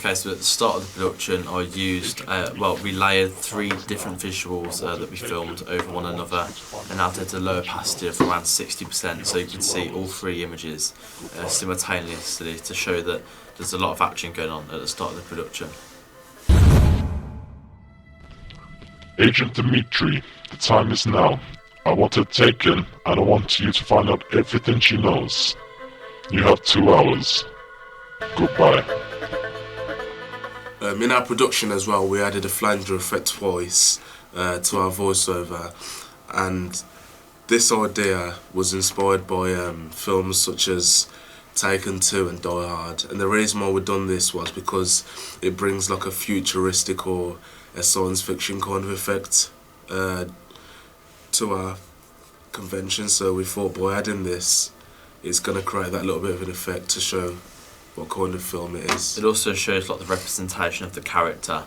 Okay, so at the start of the production, I used, we layered three different visuals that we filmed over one another and added a low opacity of around 60% so you could see all three images simultaneously to show that there's a lot of action going on at the start of the production. Agent Dimitri, the time is now. I want her taken, and I want you to find out everything she knows. You have 2 hours. Goodbye. In our production as well, we added a flanger effect twice to our voiceover, and this idea was inspired by films such as Taken 2 and Die Hard, and the reason why we've done this was because it brings like a futuristic or a science fiction kind of effect to our convention, so we thought by adding this it's going to create that little bit of an effect to show what kind of film it is. It also shows like the representation of the character,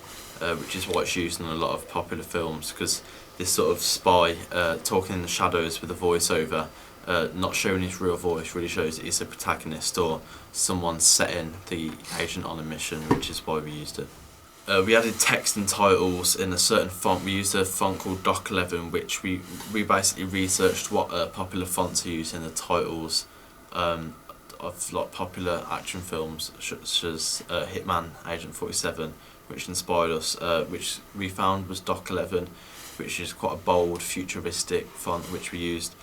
which is why it's used in a lot of popular films, because this sort of spy talking in the shadows with a voiceover, not showing his real voice, really shows that he's a protagonist or someone setting the agent on a mission, which is why we used it. We added text and titles in a certain font. We used a font called Doc 11, which we basically researched what popular fonts are used in the titles of like popular action films, such as Hitman, Agent 47, which inspired us, which we found was Doc 11, which is quite a bold, futuristic font, which we used.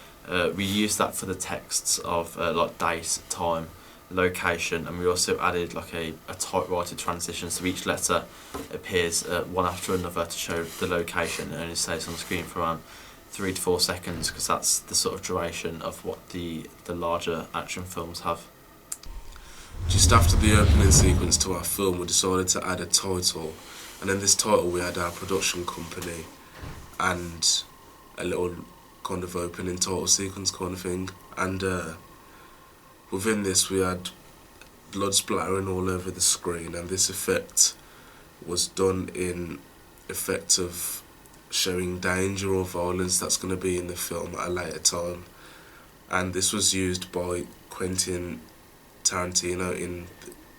We used that for the texts of like date, time, location, and we also added like a typewriter transition, so each letter appears one after another to show the location and only stays on the screen for around 3 to 4 seconds, because that's the sort of duration of what the larger action films have. Just after the opening sequence to our film, we decided to add a title, and in this title we had our production company and a little kind of opening title sequence kind of thing, and within this we had blood splattering all over the screen, and this effect was done in effect of showing danger or violence that's going to be in the film at a later time, and this was used by Quentin Tarantino in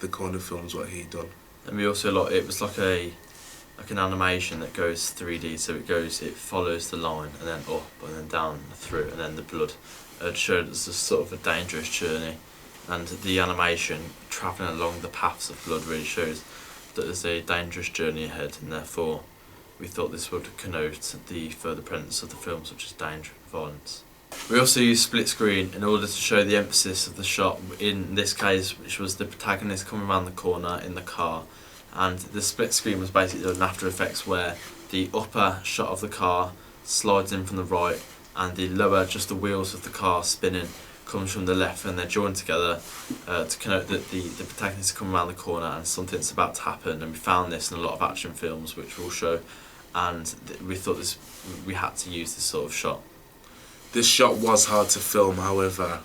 the kind of films what he done. And we also it was like an animation that goes 3D, so it follows the line and then up and then down through and then the blood. It showed us a sort of a dangerous journey, and the animation travelling along the paths of blood really shows that there's a dangerous journey ahead, and therefore we thought this would connote the further presence of the film, such as danger and violence. We also used split screen in order to show the emphasis of the shot, in this case which was the protagonist coming around the corner in the car, and the split screen was basically an After Effects where the upper shot of the car slides in from the right and the lower, just the wheels of the car spinning, comes from the left, and they're joined together to connote that the protagonist is coming around the corner and something's about to happen. And we found this in a lot of action films, which we'll show, and we thought we had to use this sort of shot. This shot was hard to film, however,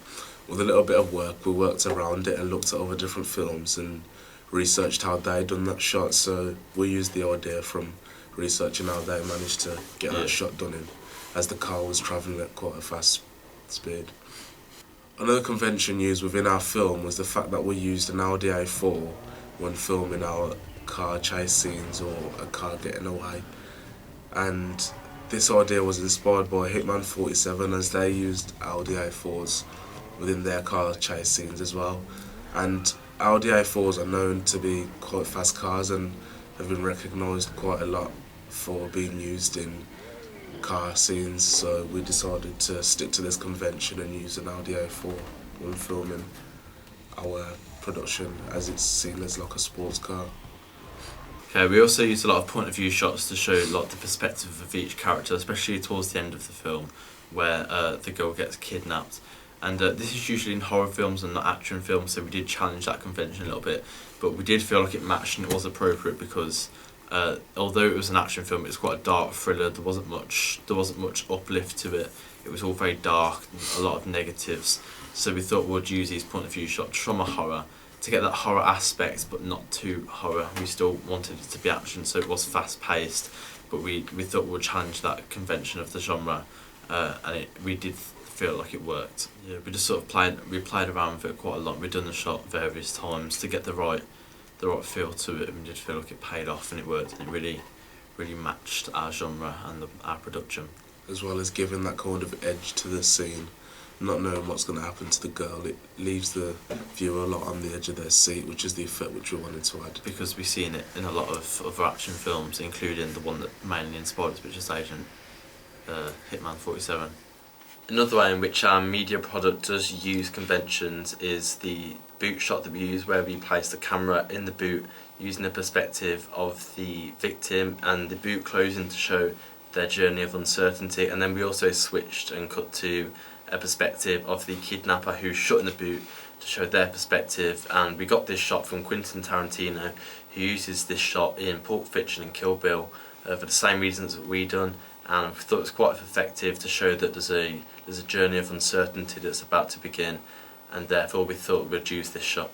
with a little bit of work we worked around it and looked at other different films and researched how they'd done that shot, so we used the idea from researching how they managed to get that shot done in, as the car was travelling at quite a fast speed. Another convention used within our film was the fact that we used an Audi A4 when filming our car chase scenes or a car getting away, and this idea was inspired by Hitman 47, as they used Audi A4s within their car chase scenes as well, and Audi A4s are known to be quite fast cars and have been recognised quite a lot for being used in car scenes, so we decided to stick to this convention and use an Audi A4 when filming our production, as it's seen as like a sports car. Okay, we also used a lot of point of view shots to show like the perspective of each character, especially towards the end of the film where the girl gets kidnapped. And this is usually in horror films and not action films, so we did challenge that convention a little bit, but we did feel like it matched and it was appropriate because although it was an action film, it was quite a dark thriller. There wasn't much uplift to it. It was all very dark, a lot of negatives. So we thought we'd use these point of view shots from a horror to get that horror aspect, but not too horror. We still wanted it to be action, so it was fast paced, but we thought we'd challenge that convention of the genre, and we did feel like it worked. Yeah, we just sort of played around with it quite a lot. We've done the shot various times to get the right the right feel to it, and we did feel like it paid off and it worked, and it really matched our genre and our production. As well as giving that kind of edge to the scene, not knowing what's going to happen to the girl, it leaves the viewer a lot on the edge of their seat, which is the effect which we wanted to add. Because we've seen it in a lot of other action films, including the one that mainly inspired us, which is Agent Hitman 47. Another way in which our media product does use conventions is the boot shot that we use, where we place the camera in the boot using the perspective of the victim and the boot closing to show their journey of uncertainty, and then we also switched and cut to a perspective of the kidnapper who's shut in the boot to show their perspective. And we got this shot from Quentin Tarantino, who uses this shot in Pulp Fiction and Kill Bill for the same reasons that we done, and we thought it was quite effective to show that there's a journey of uncertainty that's about to begin, and therefore we thought we'd use this shot.